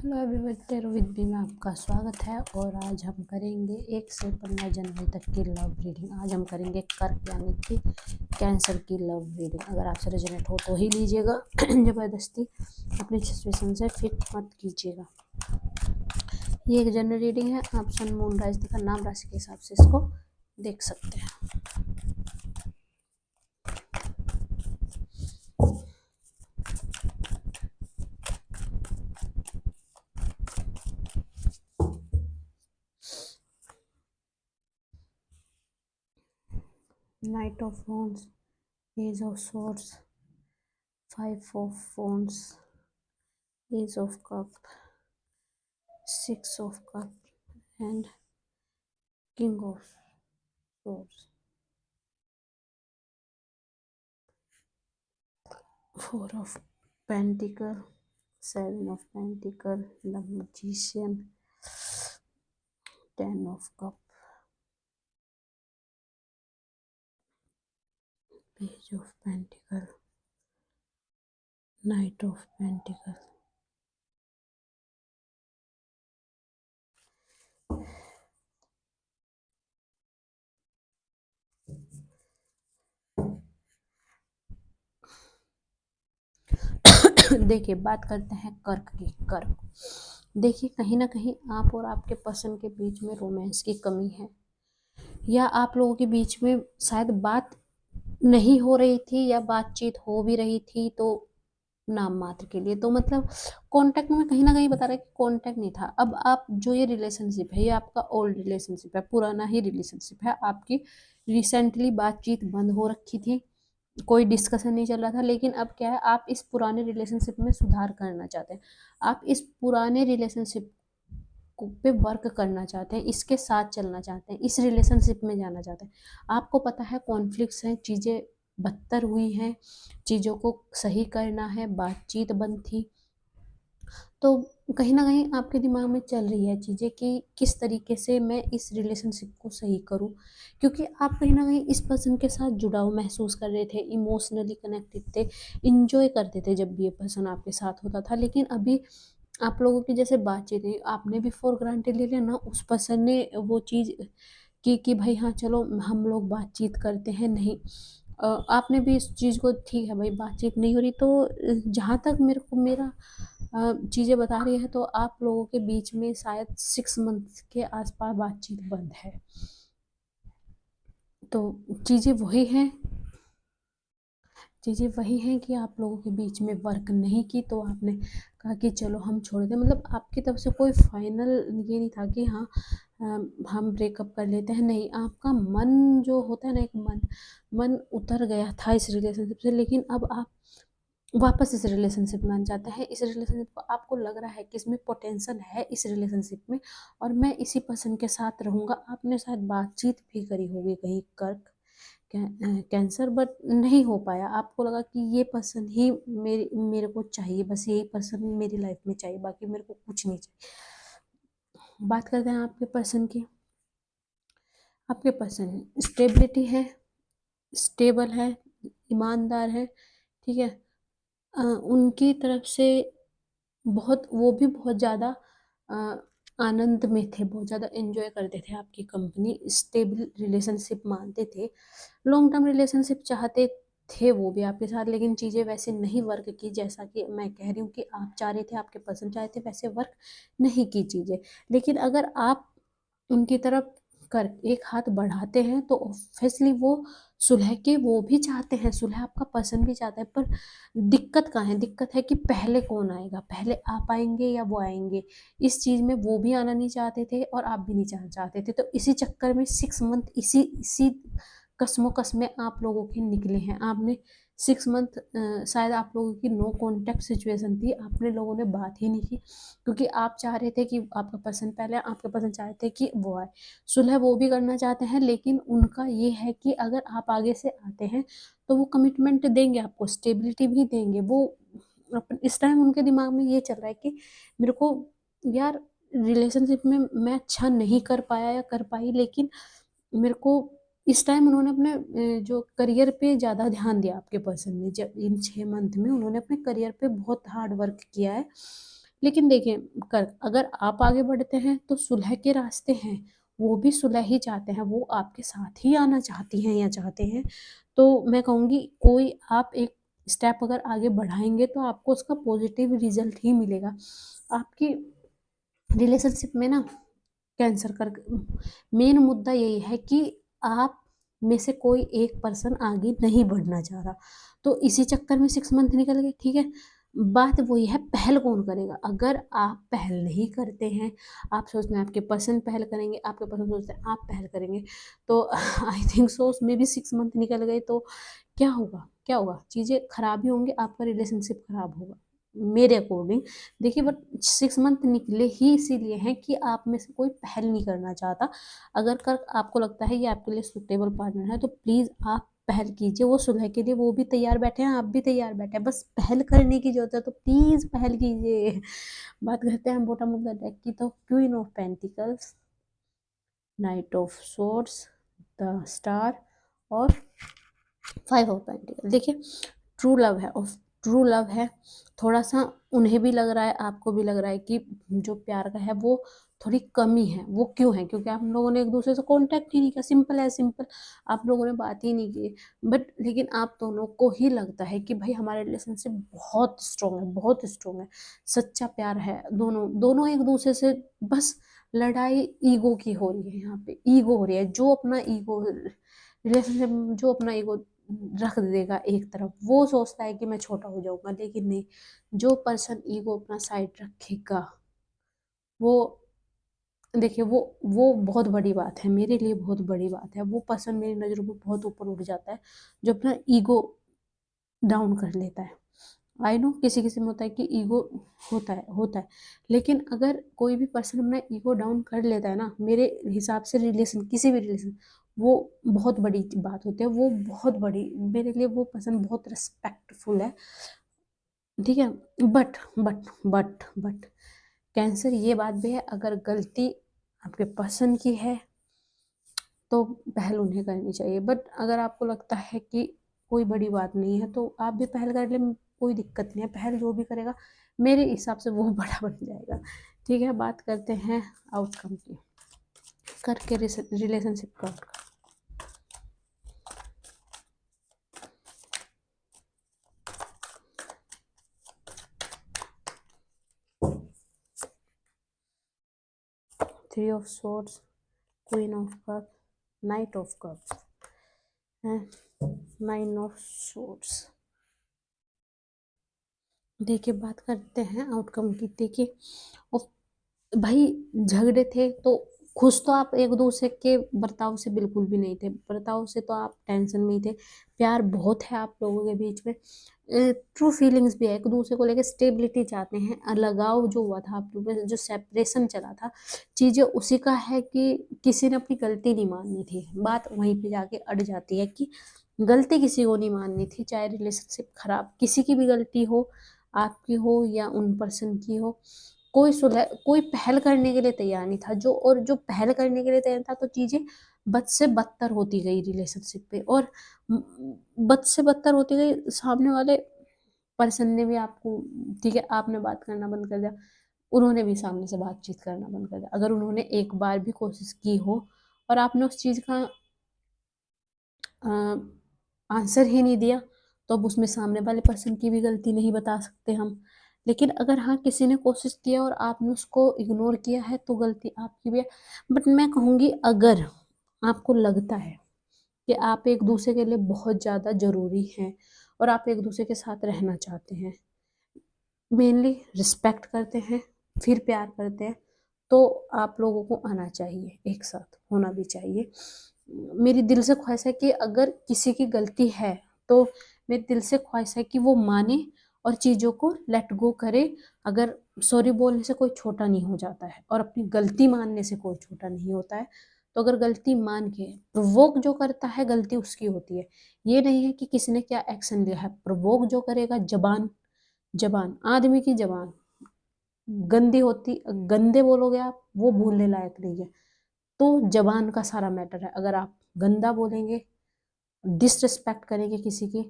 Hello everyone, tarot with B में आपका स्वागत है। और आज हम करेंगे 1 से 15 जनवरी तक की लव रीडिंग। आज हम करेंगे कर्क यानी कि कैंसर की लव रीडिंग। अगर आपसे रेजोनेट हो तो ही लीजिएगा, ज़बरदस्ती अपनी सिचुएशन से फिट मत कीजिएगा। ये एक जनरल रीडिंग है, आप सन मून राशि तथा नाम राशि के हिसाब से इसको देख सकते हैं। Knight of Wands, Ace of Swords, 5 of Wands, Ace of Cup, 6 of Cup and King of Swords, 4 of Pentacle, 7 of Pentacle, the Magician, 10 of Cup, Page of Pentacle, Knight of Pentacle। देखिए, बात करते हैं कर्क की। कर्क, देखिए, कहीं ना कहीं आप और आपके पर्सन के बीच में रोमांस की कमी है, या आप लोगों के बीच में शायद बात नहीं हो रही थी, या बातचीत हो भी रही थी तो नाम मात्र के लिए। तो मतलब कांटेक्ट में कहीं ना कहीं बता रहा है कि कांटेक्ट नहीं था। अब आप जो ये रिलेशनशिप है, ये आपका ओल्ड रिलेशनशिप है, पुराना ही रिलेशनशिप है। आपकी रिसेंटली बातचीत बंद हो रखी थी, कोई डिस्कशन नहीं चल रहा था। लेकिन अब क्या है, आप इस पुराने रिलेशनशिप में सुधार करना चाहते हैं। आप इस पुराने रिलेशनशिप पे वर्क करना चाहते हैं, इसके साथ चलना चाहते हैं, इस रिलेशनशिप में जाना चाहते हैं। आपको पता है कॉन्फ्लिक्ट्स हैं, चीज़ें बदतर हुई हैं, चीज़ों को सही करना है, बातचीत बंद थी। तो कहीं ना कहीं आपके दिमाग में चल रही है चीज़ें कि किस तरीके से मैं इस रिलेशनशिप को सही करूं, क्योंकि आप कहीं ना कहीं इस पर्सन के साथ जुड़ाव महसूस कर रहे थे, इमोशनली कनेक्टेड थे, इंजॉय करते थे जब भी ये पर्सन आपके साथ होता था। लेकिन अभी आप लोगों की जैसे बातचीत है, आपने भी फॉर ग्रांटेड ले लिया ना, उस पर्सन ने वो चीज़ कि भाई हाँ चलो हम लोग बातचीत करते हैं। नहीं, आपने भी इस चीज़ को, ठीक है भाई बातचीत नहीं हो रही तो जहाँ तक मेरे को मेरा चीज़ें बता रही है, तो आप लोगों के बीच में शायद 6 मंथ के आसपास बातचीत बंद है। तो चीज़ें वही हैं, चीज़ें वही हैं कि आप लोगों के बीच में वर्क नहीं की, तो आपने कहा कि चलो हम छोड़ दें। मतलब आपकी तरफ से कोई फाइनल ये नहीं था कि हाँ हम ब्रेकअप कर लेते हैं। नहीं, आपका मन जो होता है ना, एक मन मन उतर गया था इस रिलेशनशिप से। लेकिन अब आप वापस इस रिलेशनशिप में आना चाहते हैं। इस रिलेशनशिप को आपको लग रहा है कि इसमें पोटेंशियल है इस रिलेशनशिप में, और मैं इसी पर्सन के साथ रहूँगा। आपने शायद बातचीत भी करी होगी कहीं कर्क कैंसर, बट नहीं हो पाया। आपको लगा कि ये पर्सन ही मेरे को चाहिए, बस यही पर्सन मेरी लाइफ में चाहिए, बाकी मेरे को कुछ नहीं चाहिए। बात करते हैं आपके पर्सन की। आपके पर्सन स्टेबिलिटी है, स्टेबल है, ईमानदार है, ठीक है। उनकी तरफ से बहुत, वो भी बहुत ज़्यादा अ, आनंद में थे, बहुत ज़्यादा एंजॉय करते थे आपकी कंपनी, स्टेबल रिलेशनशिप मानते थे, लॉन्ग टर्म रिलेशनशिप चाहते थे वो भी आपके साथ। लेकिन चीज़ें वैसे नहीं वर्क की जैसा कि मैं कह रही हूँ कि आप चाह रहे थे, आपके पर्सन चाहे थे, वैसे वर्क नहीं की चीज़ें। लेकिन अगर आप उनकी तरफ कर एक हाथ बढ़ाते हैं तो ऑब्वियसली वो सुलह के वो भी चाहते हैं, सुलह आपका पर्सन भी चाहता है। पर दिक्कत कहाँ है? दिक्कत है कि पहले कौन आएगा, पहले आप आएंगे या वो आएंगे। इस चीज़ में वो भी आना नहीं चाहते थे और आप भी नहीं चाहते थे। तो इसी चक्कर में 6 मंथ इसी इसी कश्मोकश में आप लोगों के निकले हैं। आपने 6 मंथ शायद आप लोगों की नो कॉन्टैक्ट सिचुएशन थी, आपने लोगों ने बात ही नहीं की, क्योंकि आप चाह रहे थे कि आपका पर्सन पहले, आपके पर्सन चाहते थे कि वो आए। सुलह वो भी करना चाहते हैं, लेकिन उनका ये है कि अगर आप आगे से आते हैं तो वो कमिटमेंट देंगे आपको, स्टेबिलिटी भी देंगे। वो इस टाइम उनके दिमाग में ये चल रहा है कि मेरे को यार रिलेशनशिप में मैं अच्छा नहीं कर पाया या कर पाई, लेकिन मेरे को इस टाइम उन्होंने अपने जो करियर पे ज़्यादा ध्यान दिया आपके पर्सन ने। जब इन 6 मंथ में उन्होंने अपने करियर पे बहुत हार्ड वर्क किया है, लेकिन देखिए, कर अगर आप आगे बढ़ते हैं तो सुलह के रास्ते हैं, वो भी सुलह ही चाहते हैं, वो आपके साथ ही आना चाहती हैं या चाहते हैं। तो मैं कहूँगी कोई आप एक स्टेप अगर आगे बढ़ाएँगे तो आपको उसका पॉजिटिव रिज़ल्ट ही मिलेगा। आपकी रिलेशनशिप में ना कैंसर कर मेन मुद्दा यही है कि आप में से कोई एक पर्सन आगे नहीं बढ़ना चाह रहा। तो इसी चक्कर में 6 मंथ निकल गए, ठीक है? बात वही है, पहल कौन करेगा? अगर आप पहल नहीं करते हैं, आप सोचते हैं आपके पर्सन पहल करेंगे, आपके पर्सन सोचते हैं आप पहल करेंगे, तो आई थिंक सो उसमें भी 6 मंथ निकल गए तो क्या होगा? क्या होगा? चीज़ें खराब ही होंगी, आपका रिलेशनशिप खराब होगा, मेरे अकॉर्डिंग। देखिए, बट 6 मंथ निकले ही इसीलिए हैं कि आप में से कोई पहल नहीं करना चाहता। अगर कर आपको लगता है ये आपके लिए सूटेबल पार्टनर है तो प्लीज़ आप पहल कीजिए, वो सुलह के लिए वो भी तैयार बैठे हैं, आप भी तैयार बैठे हैं, बस पहल करने की ज़रूरत है, तो प्लीज़ पहल कीजिए। बात करते हैं बॉटम ऑफ द डेक की, तो queen of pentacles, night of swords, the star और 5 ऑफ पेंटिकल। देखिए, ट्रू लव है और ट्रू लव है, थोड़ा-सा उन्हें भी लग रहा है, आपको भी लग रहा है कि जो प्यार का है वो थोड़ी कमी है। वो क्यों है? क्योंकि आप लोगों ने एक-दूसरे से कॉन्टैक्ट ही नहीं किया, सिंपल एज़ सिंपल, आप लोगों ने बात ही नहीं की। बट लेकिन आप दोनों को ही लगता है कि भई हमारा रिलेशनशिप बहुत स्ट्रॉन्ग है, बहुत स्ट्रॉन्ग है, सच्चा प्यार है। दोनों दोनों एक-दूसरे से बस लड़ाई ईगो की हो रही है यहाँ पे, ईगो हो रही है। जो अपना ईगो रिलेशनशिप में जो अपना ईगो रख देगा एक तरफ, वो सोचता है कि मैं छोटा हो जाऊँगा, लेकिन नहीं, जो पर्सन ईगो अपना साइड रखेगा, वो देखिए वो बहुत बड़ी बात है, मेरे लिए बहुत बड़ी बात है। वो पर्सन मेरी नज़रों में बहुत ऊपर उठ जाता है, जो अपना ईगो डाउन कर लेता है। आई नो किसी-किसी में होता है कि ईगो होता है, लेकिन अगर कोई भी पर्सन अपना ईगो डाउन कर लेता है ना, मेरे हिसाब से रिलेशन किसी भी रिलेशन, वो बहुत बड़ी बात होती है, वो बहुत बड़ी, मेरे लिए वो पर्सन बहुत रिस्पेक्टफुल है, ठीक है? बट कैंसर ये बात भी है, अगर गलती आपके पर्सन की है तो पहल उन्हें करनी चाहिए। बट अगर आपको लगता है कि कोई बड़ी बात नहीं है तो आप भी पहल कर लें, कोई दिक्कत नहीं है। पहल जो भी करेगा मेरे हिसाब से वो बड़ा बन जाएगा। ठीक है, बात करते हैं आउटकम की, करके रिलेशनशिप का outcome. Three of swords, queen of cup, night of cup and nine of swords. देखिए, बात करते हैं आउटकम की। देखिए, और भाई झगड़े थे तो खुश तो आप एक दूसरे के बर्ताव से बिल्कुल भी नहीं थे, बर्ताव से तो आप टेंशन में ही थे। प्यार बहुत है आप लोगों के बीच में, ट्रू फीलिंग्स भी है, एक दूसरे को लेकर स्टेबिलिटी चाहते हैं। लगाव जो हुआ था आप लोगों में, जो सेपरेशन चला था, चीज़ें उसी का है कि किसी ने अपनी गलती नहीं माननी थी। बात वहीं पे जाके अड़ जाती है कि गलती किसी को नहीं माननी थी, चाहे रिलेशनशिप खराब किसी की भी गलती हो, आपकी हो या उन पर्सन की हो, कोई सुलह कोई पहल करने के लिए तैयार नहीं था, जो पहल करने के लिए तैयार था तो चीज़ें बद से बदतर होती गई रिलेशनशिप पे, और बद से बदतर होती गई। सामने वाले पर्सन ने भी आपको, ठीक है, आपने बात करना बंद कर दिया, उन्होंने भी सामने से बातचीत करना बंद कर दिया। अगर उन्होंने एक बार भी कोशिश की हो और आपने उस चीज़ का आंसर ही नहीं दिया, तो अब उसमें सामने वाले पर्सन की भी गलती नहीं बता सकते हम। लेकिन अगर हाँ, किसी ने कोशिश किया और आपने उसको इग्नोर किया है तो गलती आपकी भी है। बट मैं कहूँगी, अगर आपको लगता है कि आप एक दूसरे के लिए बहुत ज़्यादा ज़रूरी हैं और आप एक दूसरे के साथ रहना चाहते हैं, मेनली रिस्पेक्ट करते हैं, फिर प्यार करते हैं, तो आप लोगों को आना चाहिए, एक साथ होना भी चाहिए। मेरी दिल से ख्वाहिश है कि अगर किसी की गलती है, तो मेरे दिल से ख्वाहिश है कि वो माने और चीज़ों को लेट गो करे। अगर सॉरी बोलने से कोई छोटा नहीं हो जाता है और अपनी गलती मानने से कोई छोटा नहीं होता है। तो अगर गलती मान के प्रोवोक जो करता है, गलती उसकी होती है। ये नहीं है कि किसी ने क्या एक्शन लिया है, प्रोवोक जो करेगा, ज़बान, आदमी की ज़बान गंदी होती, गंदे बोलोगे आप, वो भूलने लायक नहीं है। तो ज़बान का सारा मैटर है। अगर आप गंदा बोलेंगे, डिसरिस्पेक्ट करेंगे किसी की,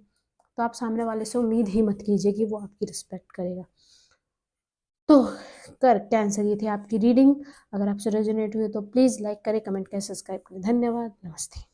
तो आप सामने वाले से उम्मीद ही मत कीजिए कि वो आपकी रिस्पेक्ट करेगा। तो तो करेक्ट आंसर ये थी आपकी रीडिंग। अगर आपसे रेजोनेट हुई तो प्लीज़ लाइक करें, कमेंट करें, सब्सक्राइब करें। धन्यवाद, नमस्ते।